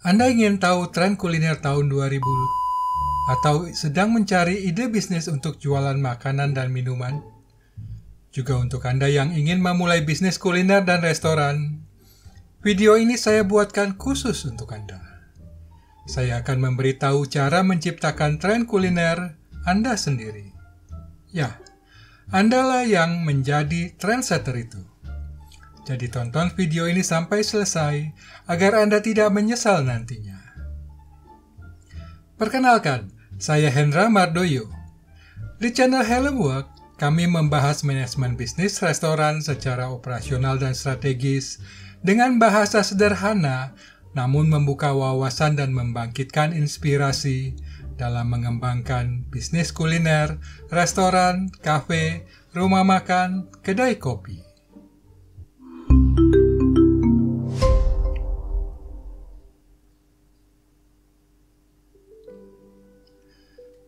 Anda ingin tahu tren kuliner tahun 2000 atau sedang mencari ide bisnis untuk jualan makanan dan minuman? Juga untuk Anda yang ingin memulai bisnis kuliner dan restoran, video ini saya buatkan khusus untuk Anda. Saya akan memberitahu cara menciptakan tren kuliner Anda sendiri. Ya, Andalah yang menjadi trendsetter itu. Jadi tonton video ini sampai selesai agar Anda tidak menyesal nantinya. Perkenalkan, saya Hendra Mardoyo. Di channel Helm Work, kami membahas manajemen bisnis restoran secara operasional dan strategis dengan bahasa sederhana, namun membuka wawasan dan membangkitkan inspirasi dalam mengembangkan bisnis kuliner, restoran, kafe, rumah makan, kedai kopi.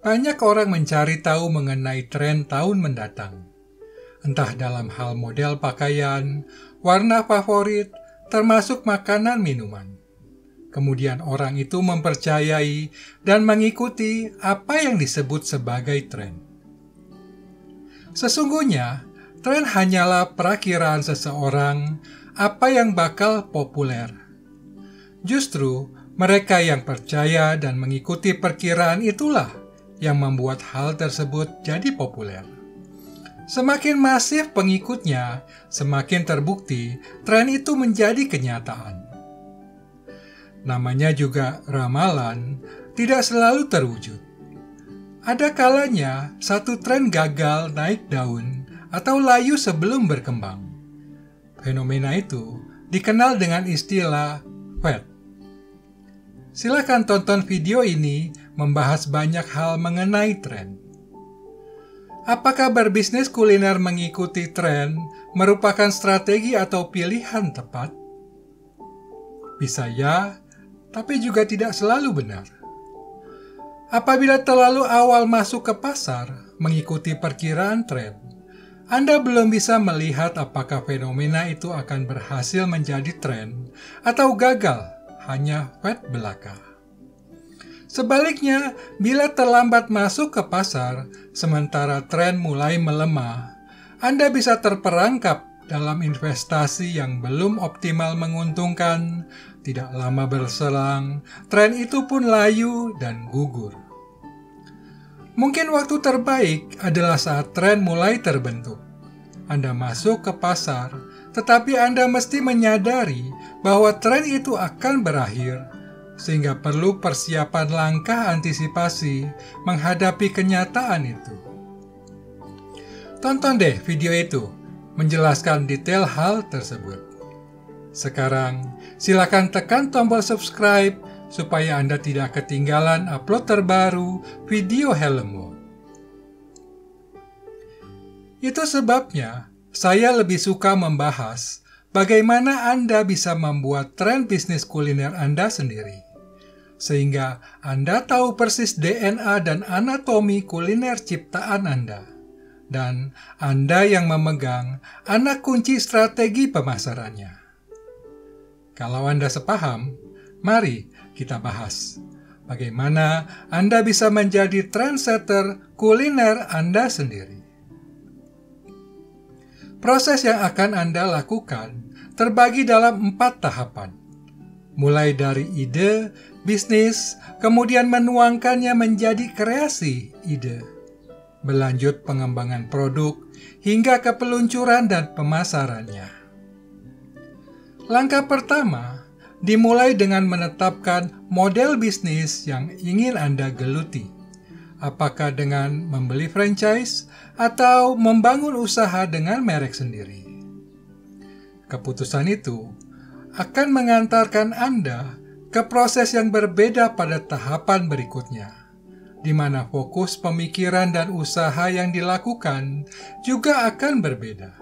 Banyak orang mencari tahu mengenai tren tahun mendatang, entah dalam hal model pakaian, warna favorit, termasuk makanan minuman. Kemudian orang itu mempercayai dan mengikuti apa yang disebut sebagai tren. Sesungguhnya, tren hanyalah perakiraan seseorang apa yang bakal populer. Justru, mereka yang percaya dan mengikuti perkiraan itulah yang membuat hal tersebut jadi populer. Semakin masif pengikutnya, semakin terbukti tren itu menjadi kenyataan. Namanya juga ramalan, tidak selalu terwujud. Ada kalanya satu tren gagal naik daun atau layu sebelum berkembang. Fenomena itu dikenal dengan istilah fad. Silakan tonton video ini membahas banyak hal mengenai tren. Apakah berbisnis kuliner mengikuti tren merupakan strategi atau pilihan tepat? Bisa ya, tapi juga tidak selalu benar. Apabila terlalu awal masuk ke pasar mengikuti perkiraan tren, Anda belum bisa melihat apakah fenomena itu akan berhasil menjadi tren atau gagal hanya fad belaka. Sebaliknya, bila terlambat masuk ke pasar, sementara tren mulai melemah, Anda bisa terperangkap dalam investasi yang belum optimal menguntungkan. Tidak lama berselang, tren itu pun layu dan gugur. Mungkin waktu terbaik adalah saat tren mulai terbentuk. Anda masuk ke pasar, tetapi Anda mesti menyadari bahwa tren itu akan berakhir, sehingga perlu persiapan langkah antisipasi menghadapi kenyataan itu. Tonton deh video itu, menjelaskan detail hal tersebut. Sekarang, silakan tekan tombol subscribe supaya Anda tidak ketinggalan upload terbaru video Helm Work. Itu sebabnya saya lebih suka membahas bagaimana Anda bisa membuat tren bisnis kuliner Anda sendiri, sehingga Anda tahu persis DNA dan anatomi kuliner ciptaan Anda, dan Anda yang memegang anak kunci strategi pemasarannya. Kalau Anda sepaham, mari kita bahas bagaimana Anda bisa menjadi trendsetter kuliner Anda sendiri. Proses yang akan Anda lakukan terbagi dalam 4 tahapan, mulai dari ide, bisnis, kemudian menuangkannya menjadi kreasi ide, berlanjut pengembangan produk, hingga ke peluncuran dan pemasarannya. Langkah pertama, dimulai dengan menetapkan model bisnis yang ingin Anda geluti. Apakah dengan membeli franchise atau membangun usaha dengan merek sendiri. Keputusan itu akan mengantarkan Anda ke proses yang berbeda pada tahapan berikutnya, di mana fokus pemikiran dan usaha yang dilakukan juga akan berbeda.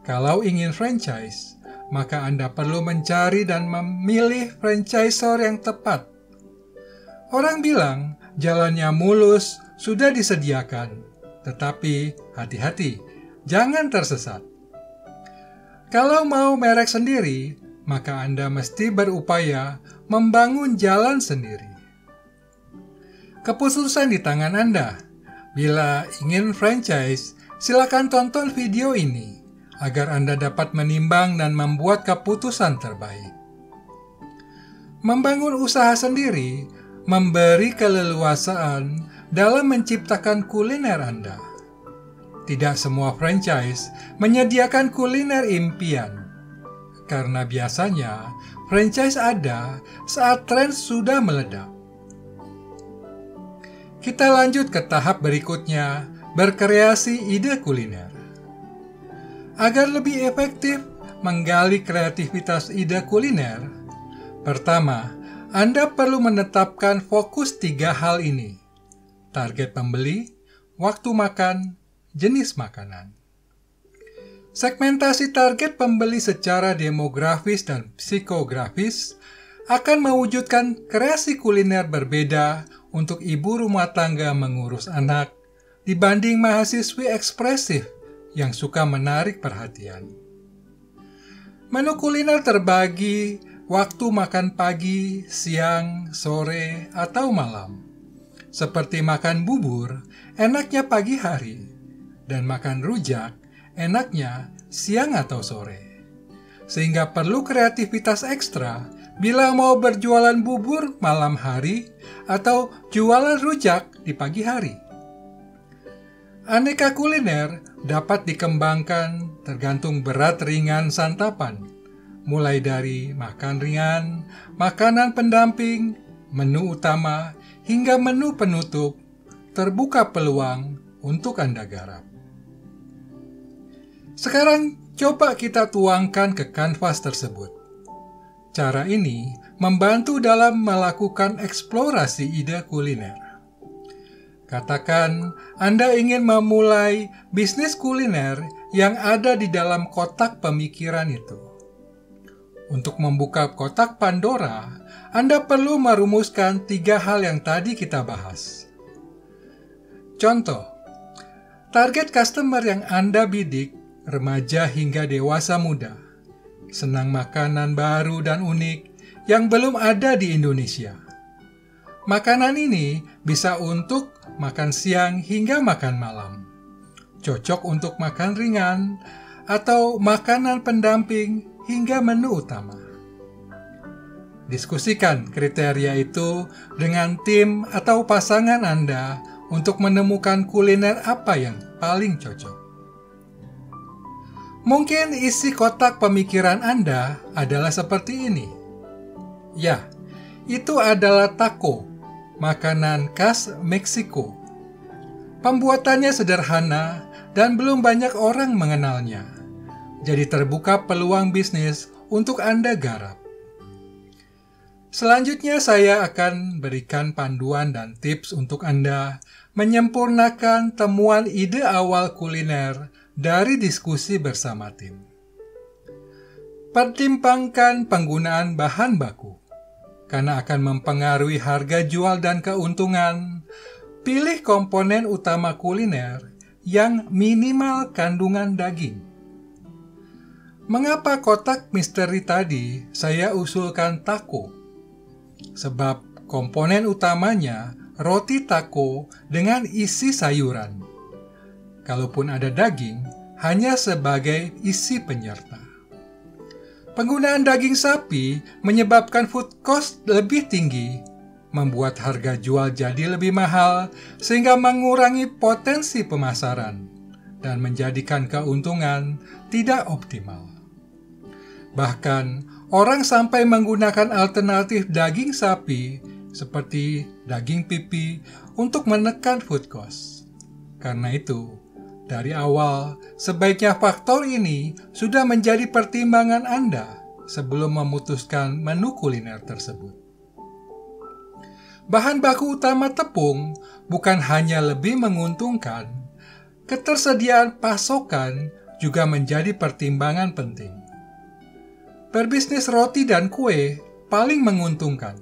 Kalau ingin franchise, maka Anda perlu mencari dan memilih franchisor yang tepat. Orang bilang jalannya mulus sudah disediakan, tetapi hati-hati, jangan tersesat. Kalau mau merek sendiri, maka Anda mesti berupaya membangun jalan sendiri. Keputusan di tangan Anda. Bila ingin franchise, silakan tonton video ini agar Anda dapat menimbang dan membuat keputusan terbaik. Membangun usaha sendiri memberi keleluasaan dalam menciptakan kuliner Anda. Tidak semua franchise menyediakan kuliner impian, karena biasanya franchise ada saat tren sudah meledak. Kita lanjut ke tahap berikutnya, berkreasi ide kuliner. Agar lebih efektif menggali kreativitas ide kuliner, pertama, Anda perlu menetapkan fokus 3 hal ini: target pembeli, waktu makan, jenis makanan. Segmentasi target pembeli secara demografis dan psikografis akan mewujudkan kreasi kuliner berbeda untuk ibu rumah tangga mengurus anak dibanding mahasiswi ekspresif yang suka menarik perhatian. Menu kuliner terbagi waktu makan pagi, siang, sore, atau malam. Seperti makan bubur, enaknya pagi hari, dan makan rujak, enaknya siang atau sore. Sehingga perlu kreativitas ekstra bila mau berjualan bubur malam hari atau jualan rujak di pagi hari. Aneka kuliner dapat dikembangkan tergantung berat ringan santapan, mulai dari makan ringan, makanan pendamping, menu utama, hingga menu penutup. Terbuka peluang untuk Anda garap. Sekarang coba kita tuangkan ke kanvas tersebut. Cara ini membantu dalam melakukan eksplorasi ide kuliner. Katakan Anda ingin memulai bisnis kuliner yang ada di dalam kotak pemikiran itu. Untuk membuka kotak Pandora, Anda perlu merumuskan 3 hal yang tadi kita bahas. Contoh, target customer yang Anda bidik remaja hingga dewasa muda, senang makanan baru dan unik yang belum ada di Indonesia. Makanan ini bisa untuk makan siang hingga makan malam, cocok untuk makan ringan, atau makanan pendamping hingga menu utama. Diskusikan kriteria itu dengan tim atau pasangan Anda untuk menemukan kuliner apa yang paling cocok. Mungkin isi kotak pemikiran Anda adalah seperti ini. Ya, itu adalah taco, makanan khas Meksiko. Pembuatannya sederhana dan belum banyak orang mengenalnya. Jadi terbuka peluang bisnis untuk Anda garap. Selanjutnya saya akan berikan panduan dan tips untuk Anda menyempurnakan temuan ide awal kuliner dari diskusi bersama tim. Pertimbangkan penggunaan bahan baku, karena akan mempengaruhi harga jual dan keuntungan. Pilih komponen utama kuliner yang minimal kandungan daging. Mengapa kotak misteri tadi saya usulkan taco? Sebab komponen utamanya roti taco dengan isi sayuran. Kalaupun ada daging, hanya sebagai isi penyerta. Penggunaan daging sapi menyebabkan food cost lebih tinggi, membuat harga jual jadi lebih mahal, sehingga mengurangi potensi pemasaran dan menjadikan keuntungan tidak optimal. Bahkan, orang sampai menggunakan alternatif daging sapi seperti daging pipi untuk menekan food cost. Karena itu, dari awal, sebaiknya faktor ini sudah menjadi pertimbangan Anda sebelum memutuskan menu kuliner tersebut. Bahan baku utama tepung bukan hanya lebih menguntungkan, ketersediaan pasokan juga menjadi pertimbangan penting. Berbisnis roti dan kue paling menguntungkan.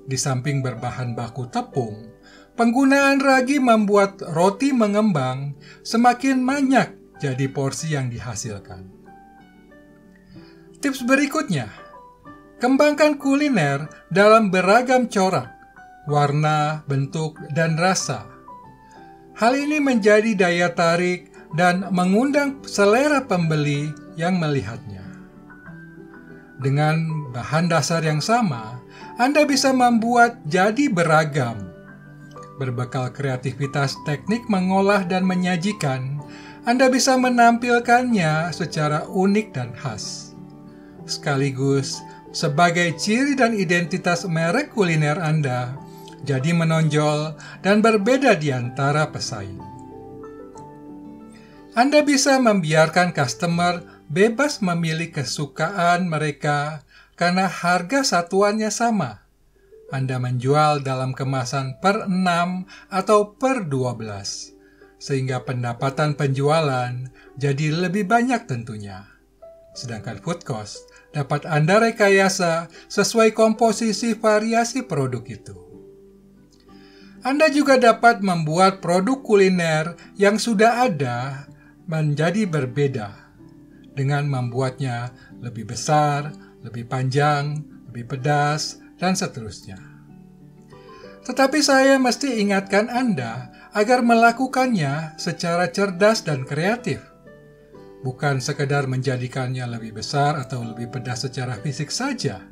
Di samping berbahan baku tepung, penggunaan ragi membuat roti mengembang semakin banyak jadi porsi yang dihasilkan. Tips berikutnya, Kembangkan kuliner dalam beragam corak, warna, bentuk, dan rasa. Hal ini menjadi daya tarik dan mengundang selera pembeli yang melihatnya. Dengan bahan dasar yang sama, Anda bisa membuat jadi beragam. Berbekal kreativitas teknik mengolah dan menyajikan, Anda bisa menampilkannya secara unik dan khas. Sekaligus sebagai ciri dan identitas merek kuliner Anda, jadi menonjol dan berbeda di antara pesaing. Anda bisa membiarkan customer bebas memilih kesukaan mereka karena harga satuannya sama. Anda menjual dalam kemasan per 6 atau per 12, sehingga pendapatan penjualan jadi lebih banyak tentunya. Sedangkan food cost dapat Anda rekayasa sesuai komposisi variasi produk itu. Anda juga dapat membuat produk kuliner yang sudah ada menjadi berbeda dengan membuatnya lebih besar, lebih panjang, lebih pedas, dan seterusnya. Tetapi saya mesti ingatkan Anda agar melakukannya secara cerdas dan kreatif. Bukan sekedar menjadikannya lebih besar atau lebih pedas secara fisik saja.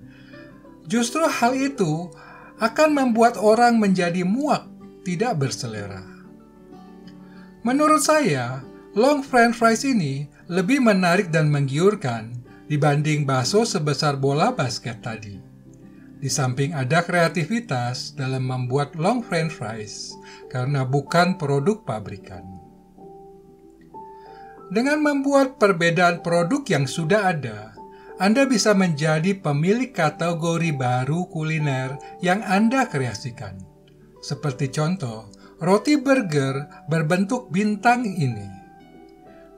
Justru hal itu akan membuat orang menjadi muak, tidak berselera. Menurut saya, long french fries ini lebih menarik dan menggiurkan dibanding bakso sebesar bola basket tadi. Di samping ada kreativitas dalam membuat long french fries karena bukan produk pabrikan. Dengan membuat perbedaan produk yang sudah ada, Anda bisa menjadi pemilik kategori baru kuliner yang Anda kreasikan. Seperti contoh, roti burger berbentuk bintang ini.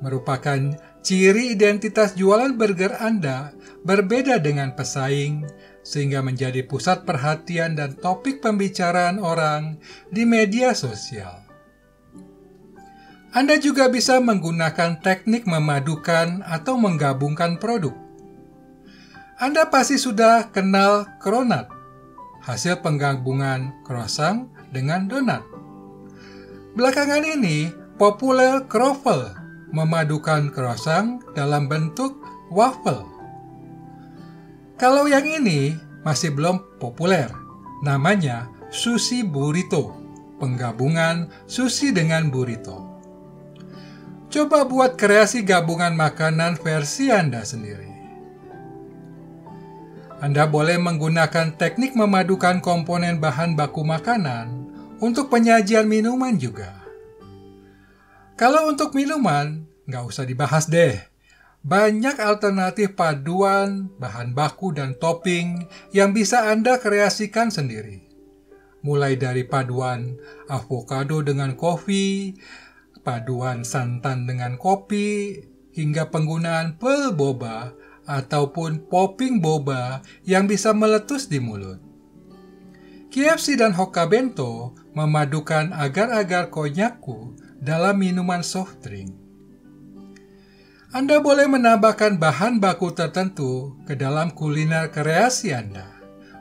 Merupakan ciri identitas jualan burger Anda berbeda dengan pesaing, sehingga menjadi pusat perhatian dan topik pembicaraan orang di media sosial. Anda juga bisa menggunakan teknik memadukan atau menggabungkan produk. Anda pasti sudah kenal cronut, hasil penggabungan croissant dengan donat. Belakangan ini, populer croffle, memadukan croissant dalam bentuk waffle. Kalau yang ini masih belum populer, namanya sushi burrito, penggabungan sushi dengan burrito. Coba buat kreasi gabungan makanan versi Anda sendiri. Anda boleh menggunakan teknik memadukan komponen bahan baku makanan untuk penyajian minuman juga. Kalau untuk minuman, nggak usah dibahas deh. Banyak alternatif paduan, bahan baku, dan topping yang bisa Anda kreasikan sendiri. Mulai dari paduan avocado dengan kopi, paduan santan dengan kopi, hingga penggunaan pearl boba ataupun popping boba yang bisa meletus di mulut. KFC dan Hoka Bento memadukan agar-agar konnyaku dalam minuman soft drink. Anda boleh menambahkan bahan baku tertentu ke dalam kuliner kreasi Anda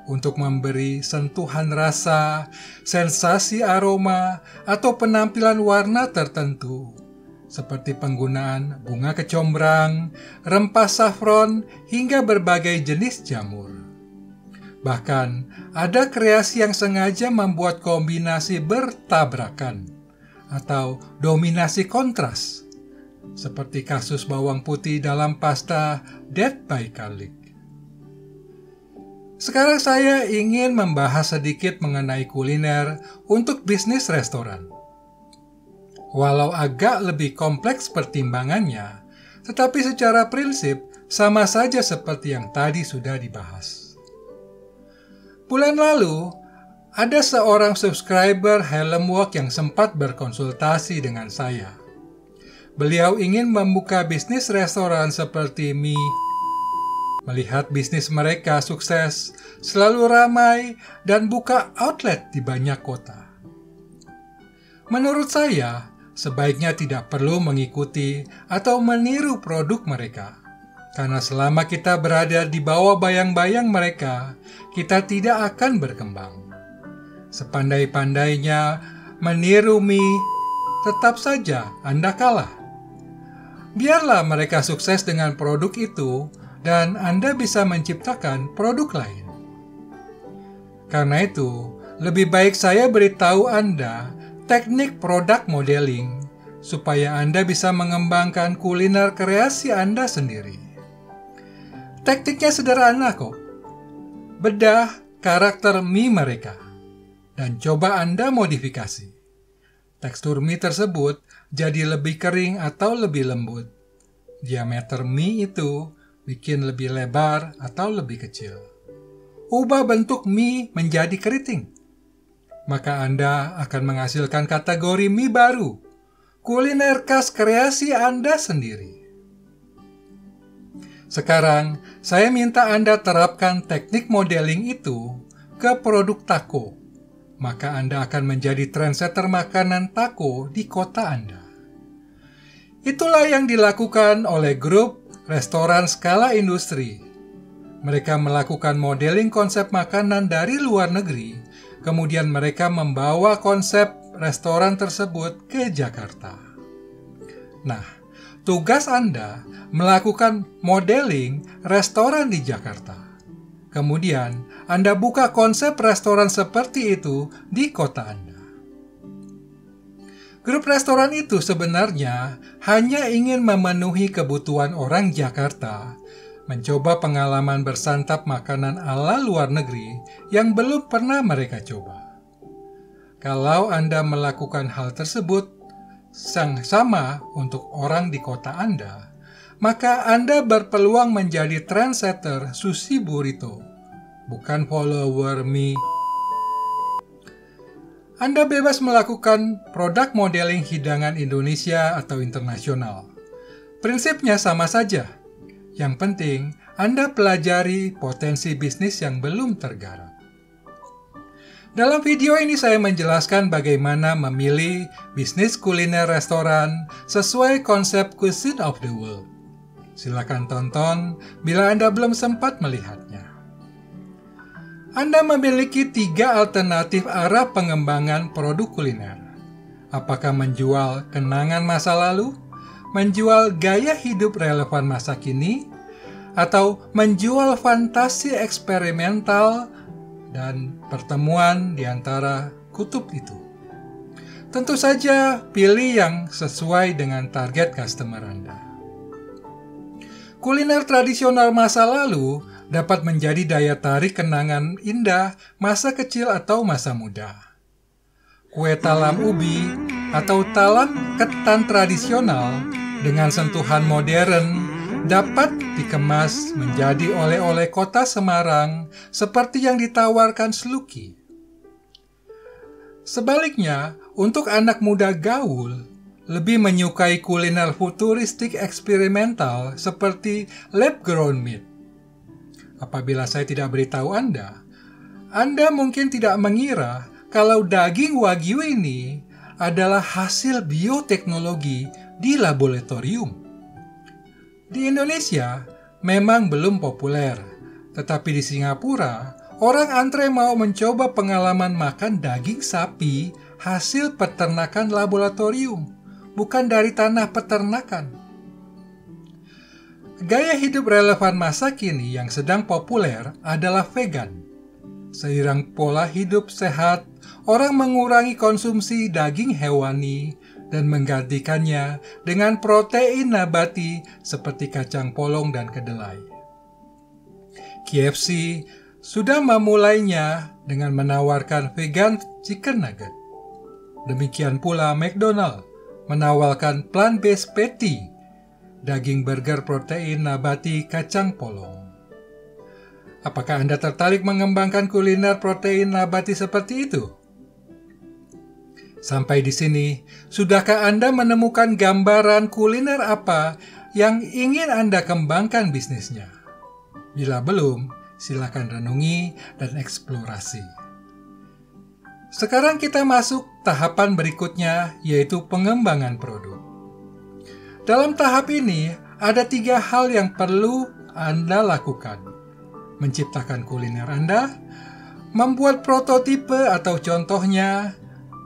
untuk memberi sentuhan rasa, sensasi aroma, atau penampilan warna tertentu, seperti penggunaan bunga kecombrang, rempah saffron, hingga berbagai jenis jamur. Bahkan, ada kreasi yang sengaja membuat kombinasi bertabrakan atau dominasi kontras, seperti kasus bawang putih dalam pasta Death by Garlic. Sekarang saya ingin membahas sedikit mengenai kuliner untuk bisnis restoran. Walau agak lebih kompleks pertimbangannya, tetapi secara prinsip sama saja seperti yang tadi sudah dibahas. Bulan lalu, ada seorang subscriber Helm Walk yang sempat berkonsultasi dengan saya. Beliau ingin membuka bisnis restoran seperti melihat bisnis mereka sukses, selalu ramai, dan buka outlet di banyak kota. Menurut saya, sebaiknya tidak perlu mengikuti atau meniru produk mereka. Karena selama kita berada di bawah bayang-bayang mereka, kita tidak akan berkembang. Sepandai-pandainya meniru mie, tetap saja Anda kalah. Biarlah mereka sukses dengan produk itu, dan Anda bisa menciptakan produk lain. Karena itu, lebih baik saya beritahu Anda teknik product modeling, supaya Anda bisa mengembangkan kuliner kreasi Anda sendiri. Tekniknya sederhana kok. Bedah karakter mie mereka, dan coba Anda modifikasi. Tekstur mie tersebut jadi lebih kering atau lebih lembut. Diameter mie itu bikin lebih lebar atau lebih kecil. Ubah bentuk mie menjadi keriting. Maka Anda akan menghasilkan kategori mie baru, kuliner khas kreasi Anda sendiri. Sekarang, saya minta Anda terapkan teknik modeling itu ke produk taco. Maka Anda akan menjadi trendsetter makanan taco di kota Anda. Itulah yang dilakukan oleh grup restoran skala industri. Mereka melakukan modeling konsep makanan dari luar negeri, kemudian mereka membawa konsep restoran tersebut ke Jakarta. Nah, tugas Anda melakukan modeling restoran di Jakarta. Kemudian, Anda buka konsep restoran seperti itu di kota Anda. Grup restoran itu sebenarnya hanya ingin memenuhi kebutuhan orang Jakarta, mencoba pengalaman bersantap makanan ala luar negeri yang belum pernah mereka coba. Kalau Anda melakukan hal tersebut yang sama untuk orang di kota Anda, maka Anda berpeluang menjadi trendsetter sushi burrito, bukan follower mie. Anda bebas melakukan produk modeling hidangan Indonesia atau internasional. Prinsipnya sama saja. Yang penting, Anda pelajari potensi bisnis yang belum tergarap. Dalam video ini saya menjelaskan bagaimana memilih bisnis kuliner restoran sesuai konsep Cuisine of the World. Silakan tonton bila Anda belum sempat melihatnya. Anda memiliki 3 alternatif arah pengembangan produk kuliner. Apakah menjual kenangan masa lalu, menjual gaya hidup relevan masa kini, atau menjual fantasi eksperimental dan pertemuan di antara kutub itu? Tentu saja pilih yang sesuai dengan target customer Anda. Kuliner tradisional masa lalu dapat menjadi daya tarik kenangan indah masa kecil atau masa muda. Kue talam ubi atau talam ketan tradisional dengan sentuhan modern dapat dikemas menjadi oleh-oleh kota Semarang seperti yang ditawarkan Sluki. Sebaliknya, untuk anak muda gaul, lebih menyukai kuliner futuristik eksperimental seperti lab-grown meat. Apabila saya tidak beritahu Anda mungkin tidak mengira kalau daging Wagyu ini adalah hasil bioteknologi di laboratorium. Di Indonesia memang belum populer, tetapi di Singapura, orang antre mau mencoba pengalaman makan daging sapi hasil peternakan laboratorium, bukan dari tanah peternakan. Gaya hidup relevan masa kini yang sedang populer adalah vegan. Seiring pola hidup sehat, orang mengurangi konsumsi daging hewani dan menggantikannya dengan protein nabati seperti kacang polong dan kedelai. KFC sudah memulainya dengan menawarkan vegan chicken nugget. Demikian pula McDonald menawarkan plant-based patty, daging burger protein nabati kacang polong. Apakah Anda tertarik mengembangkan kuliner protein nabati seperti itu? Sampai di sini, sudahkah Anda menemukan gambaran kuliner apa yang ingin Anda kembangkan bisnisnya? Bila belum, silakan renungi dan eksplorasi. Sekarang kita masuk tahapan berikutnya, yaitu pengembangan produk. Dalam tahap ini, ada 3 hal yang perlu Anda lakukan: menciptakan kuliner Anda, membuat prototipe atau contohnya,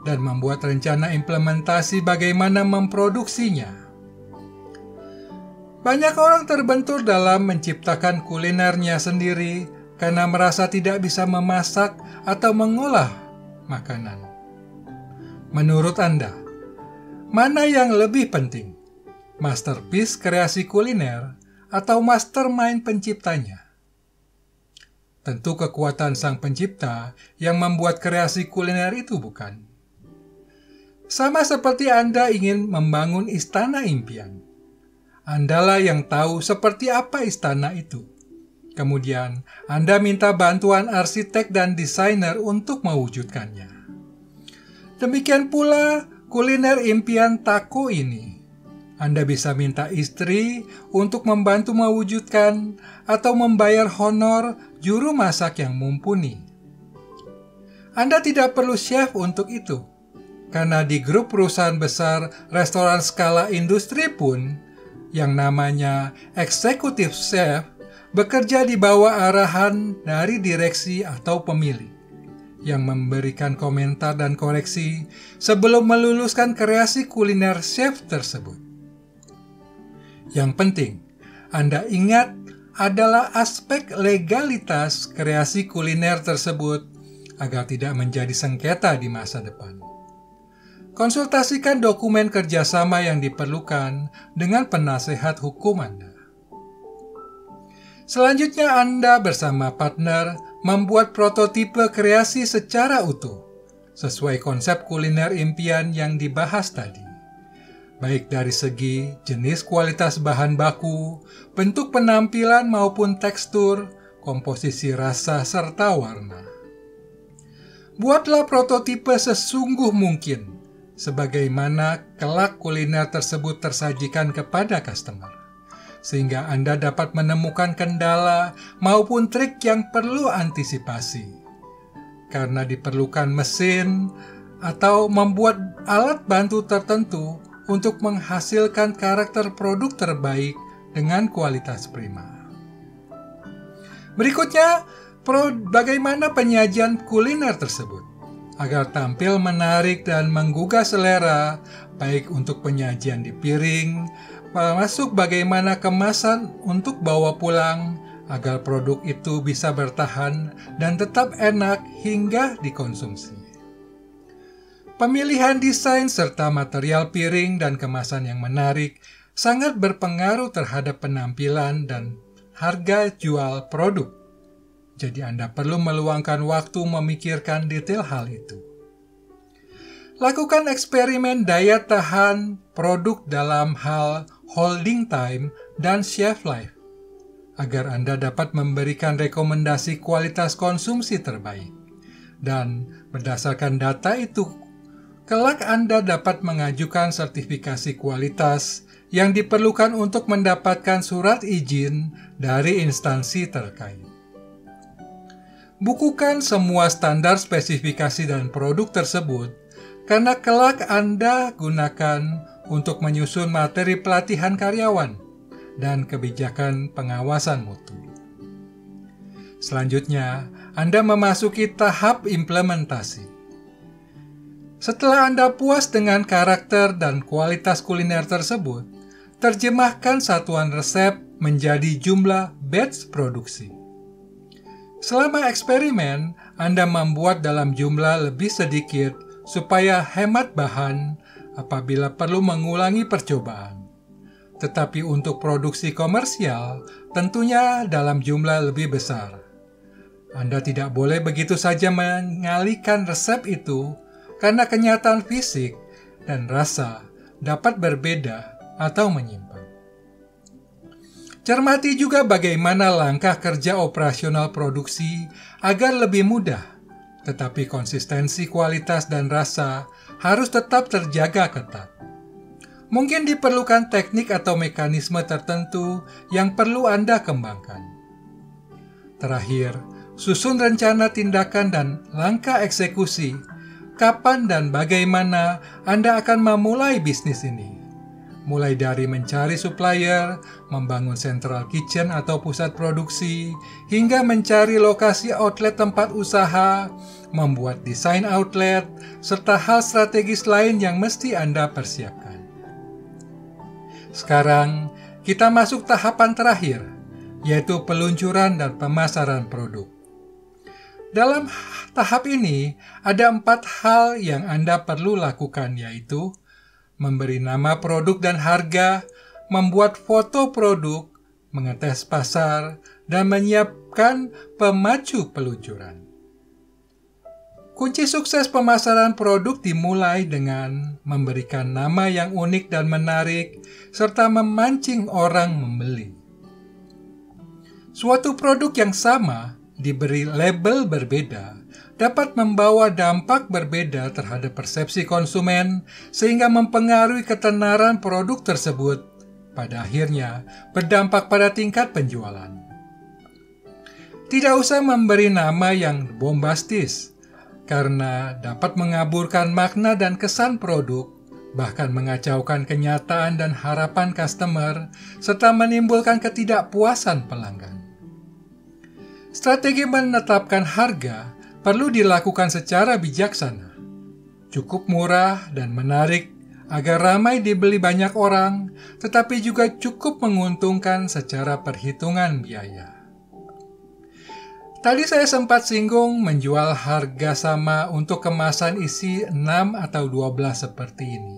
dan membuat rencana implementasi bagaimana memproduksinya. Banyak orang terbentur dalam menciptakan kulinernya sendiri karena merasa tidak bisa memasak atau mengolah makanan. Menurut Anda, mana yang lebih penting? Masterpiece kreasi kuliner atau mastermind penciptanya? Tentu kekuatan sang pencipta yang membuat kreasi kuliner itu, bukan? Sama seperti Anda ingin membangun istana impian. Andalah yang tahu seperti apa istana itu. Kemudian, Anda minta bantuan arsitek dan desainer untuk mewujudkannya. Demikian pula kuliner impian taco ini. Anda bisa minta istri untuk membantu mewujudkan atau membayar honor juru masak yang mumpuni. Anda tidak perlu chef untuk itu, karena di grup perusahaan besar restoran skala industri pun, yang namanya eksekutif chef, bekerja di bawah arahan dari direksi atau pemilik, yang memberikan komentar dan koreksi sebelum meluluskan kreasi kuliner chef tersebut. Yang penting, Anda ingat adalah aspek legalitas kreasi kuliner tersebut agar tidak menjadi sengketa di masa depan. Konsultasikan dokumen kerjasama yang diperlukan dengan penasehat hukum Anda. Selanjutnya, Anda bersama partner membuat prototipe kreasi secara utuh, sesuai konsep kuliner impian yang dibahas tadi, baik dari segi jenis kualitas bahan baku, bentuk penampilan maupun tekstur, komposisi rasa, serta warna. Buatlah prototipe sesungguh mungkin, sebagaimana kelak kuliner tersebut tersajikan kepada customer, sehingga Anda dapat menemukan kendala maupun trik yang perlu antisipasi, karena diperlukan mesin atau membuat alat bantu tertentu untuk menghasilkan karakter produk terbaik dengan kualitas prima. Berikutnya, bagaimana penyajian kuliner tersebut agar tampil menarik dan menggugah selera, baik untuk penyajian di piring, termasuk bagaimana kemasan untuk bawa pulang, agar produk itu bisa bertahan dan tetap enak hingga dikonsumsi. Pemilihan desain serta material piring dan kemasan yang menarik sangat berpengaruh terhadap penampilan dan harga jual produk. Jadi Anda perlu meluangkan waktu memikirkan detail hal itu. Lakukan eksperimen daya tahan produk dalam hal holding time dan shelf life, agar Anda dapat memberikan rekomendasi kualitas konsumsi terbaik. Dan berdasarkan data itu, kelak Anda dapat mengajukan sertifikasi kualitas yang diperlukan untuk mendapatkan surat izin dari instansi terkait. Bukukan semua standar spesifikasi dan produk tersebut, karena kelak Anda gunakan untuk menyusun materi pelatihan karyawan dan kebijakan pengawasan mutu. Selanjutnya, Anda memasuki tahap implementasi. Setelah Anda puas dengan karakter dan kualitas kuliner tersebut, terjemahkan satuan resep menjadi jumlah batch produksi. Selama eksperimen, Anda membuat dalam jumlah lebih sedikit supaya hemat bahan apabila perlu mengulangi percobaan. Tetapi untuk produksi komersial, tentunya dalam jumlah lebih besar. Anda tidak boleh begitu saja mengalihkan resep itu karena kenyataan fisik dan rasa dapat berbeda atau menyimpang. Cermati juga bagaimana langkah kerja operasional produksi agar lebih mudah, tetapi konsistensi kualitas dan rasa harus tetap terjaga ketat. Mungkin diperlukan teknik atau mekanisme tertentu yang perlu Anda kembangkan. Terakhir, susun rencana tindakan dan langkah eksekusi, kapan dan bagaimana Anda akan memulai bisnis ini. mulai dari mencari supplier, membangun central kitchen atau pusat produksi, hingga mencari lokasi outlet tempat usaha, membuat desain outlet, serta hal strategis lain yang mesti Anda persiapkan. Sekarang, kita masuk tahapan terakhir, yaitu peluncuran dan pemasaran produk. Dalam tahap ini, ada 4 hal yang Anda perlu lakukan, yaitu memberi nama produk dan harga, membuat foto produk, mengetes pasar, dan menyiapkan pemacu peluncuran. Kunci sukses pemasaran produk dimulai dengan memberikan nama yang unik dan menarik, serta memancing orang membeli. Suatu produk yang sama diberi label berbeda dapat membawa dampak berbeda terhadap persepsi konsumen, sehingga mempengaruhi ketenaran produk tersebut, pada akhirnya berdampak pada tingkat penjualan. Tidak usah memberi nama yang bombastis, karena dapat mengaburkan makna dan kesan produk, bahkan mengacaukan kenyataan dan harapan customer, serta menimbulkan ketidakpuasan pelanggan. Strategi menetapkan harga perlu dilakukan secara bijaksana, cukup murah dan menarik agar ramai dibeli banyak orang, tetapi juga cukup menguntungkan secara perhitungan biaya. Tadi saya sempat singgung menjual harga sama untuk kemasan isi 6 atau 12 seperti ini.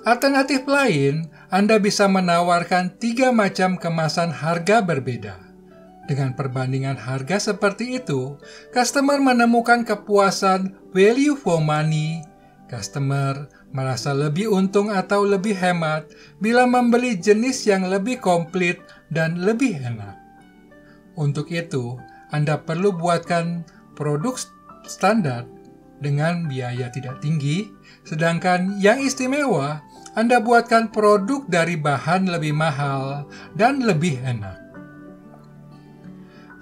Alternatif lain, Anda bisa menawarkan 3 macam kemasan harga berbeda. Dengan perbandingan harga seperti itu, customer menemukan kepuasan value for money. Customer merasa lebih untung atau lebih hemat bila membeli jenis yang lebih komplit dan lebih enak. Untuk itu, Anda perlu buatkan produk standar dengan biaya tidak tinggi, sedangkan yang istimewa, Anda buatkan produk dari bahan lebih mahal dan lebih enak.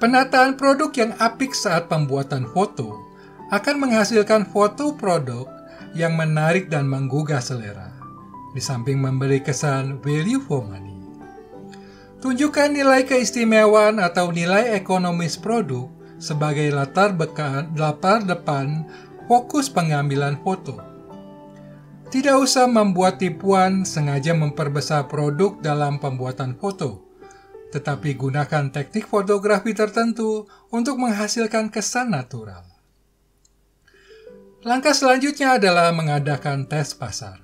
Penataan produk yang apik saat pembuatan foto akan menghasilkan foto produk yang menarik dan menggugah selera, di samping memberi kesan value for money. Tunjukkan nilai keistimewaan atau nilai ekonomis produk sebagai latar depan fokus pengambilan foto. Tidak usah membuat tipuan sengaja memperbesar produk dalam pembuatan foto, tetapi gunakan teknik fotografi tertentu untuk menghasilkan kesan natural. Langkah selanjutnya adalah mengadakan tes pasar.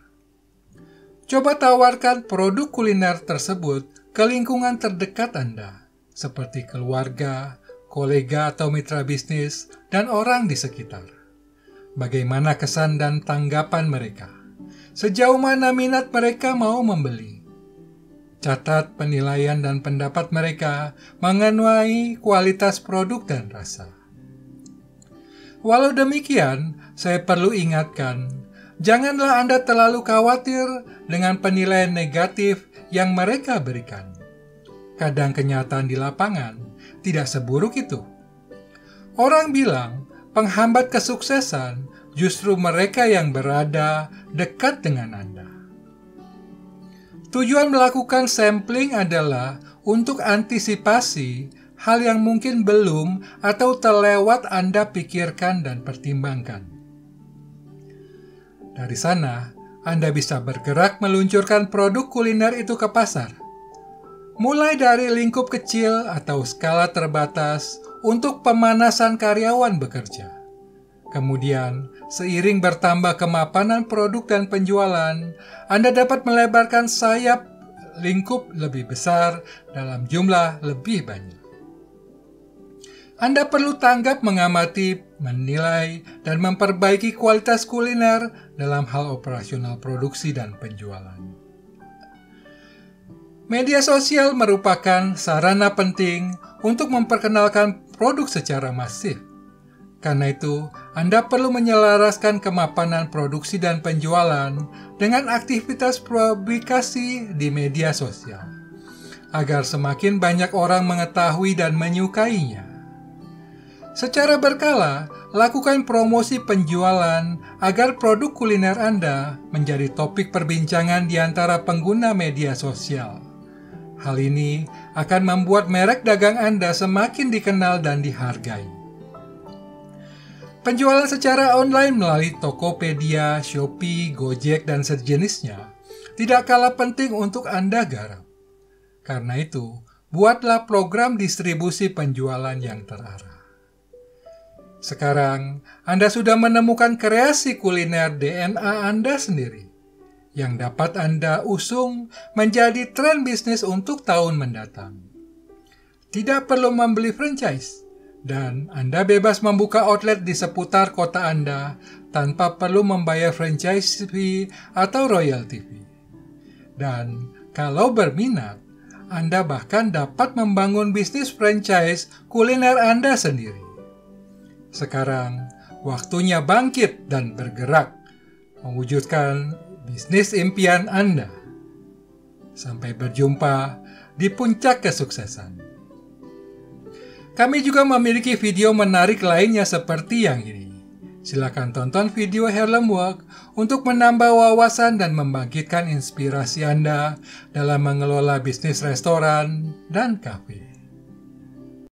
Coba tawarkan produk kuliner tersebut ke lingkungan terdekat Anda, seperti keluarga, kolega atau mitra bisnis, dan orang di sekitar. Bagaimana kesan dan tanggapan mereka? Sejauh mana minat mereka mau membeli? Catat penilaian dan pendapat mereka mengenai kualitas produk dan rasa. Walau demikian, saya perlu ingatkan, janganlah Anda terlalu khawatir dengan penilaian negatif yang mereka berikan. Kadang kenyataan di lapangan tidak seburuk itu. Orang bilang penghambat kesuksesan justru mereka yang berada dekat dengan Anda. Tujuan melakukan sampling adalah untuk antisipasi hal yang mungkin belum atau terlewat Anda pikirkan dan pertimbangkan. Dari sana, Anda bisa bergerak meluncurkan produk kuliner itu ke pasar. Mulai dari lingkup kecil atau skala terbatas untuk pemanasan karyawan bekerja. Kemudian, seiring bertambah kemapanan produk dan penjualan, Anda dapat melebarkan sayap lingkup lebih besar dalam jumlah lebih banyak. Anda perlu tanggap mengamati, menilai, dan memperbaiki kualitas kuliner dalam hal operasional produksi dan penjualan. Media sosial merupakan sarana penting untuk memperkenalkan produk secara masif. Karena itu, Anda perlu menyelaraskan kemapanan produksi dan penjualan dengan aktivitas publikasi di media sosial, agar semakin banyak orang mengetahui dan menyukainya. Secara berkala, lakukan promosi penjualan agar produk kuliner Anda menjadi topik perbincangan di antara pengguna media sosial. Hal ini akan membuat merek dagang Anda semakin dikenal dan dihargai. Penjualan secara online melalui Tokopedia, Shopee, Gojek, dan sejenisnya tidak kalah penting untuk Anda garap. Karena itu, buatlah program distribusi penjualan yang terarah. Sekarang, Anda sudah menemukan kreasi kuliner DNA Anda sendiri, yang dapat Anda usung menjadi tren bisnis untuk tahun mendatang. Tidak perlu membeli franchise, dan Anda bebas membuka outlet di seputar kota Anda tanpa perlu membayar franchise fee atau royalty fee. Dan kalau berminat, Anda bahkan dapat membangun bisnis franchise kuliner Anda sendiri. Sekarang, waktunya bangkit dan bergerak, mewujudkan bisnis impian Anda. Sampai berjumpa di puncak kesuksesan. Kami juga memiliki video menarik lainnya seperti yang ini. Silakan tonton video Harlem Work untuk menambah wawasan dan membangkitkan inspirasi Anda dalam mengelola bisnis restoran dan kafe.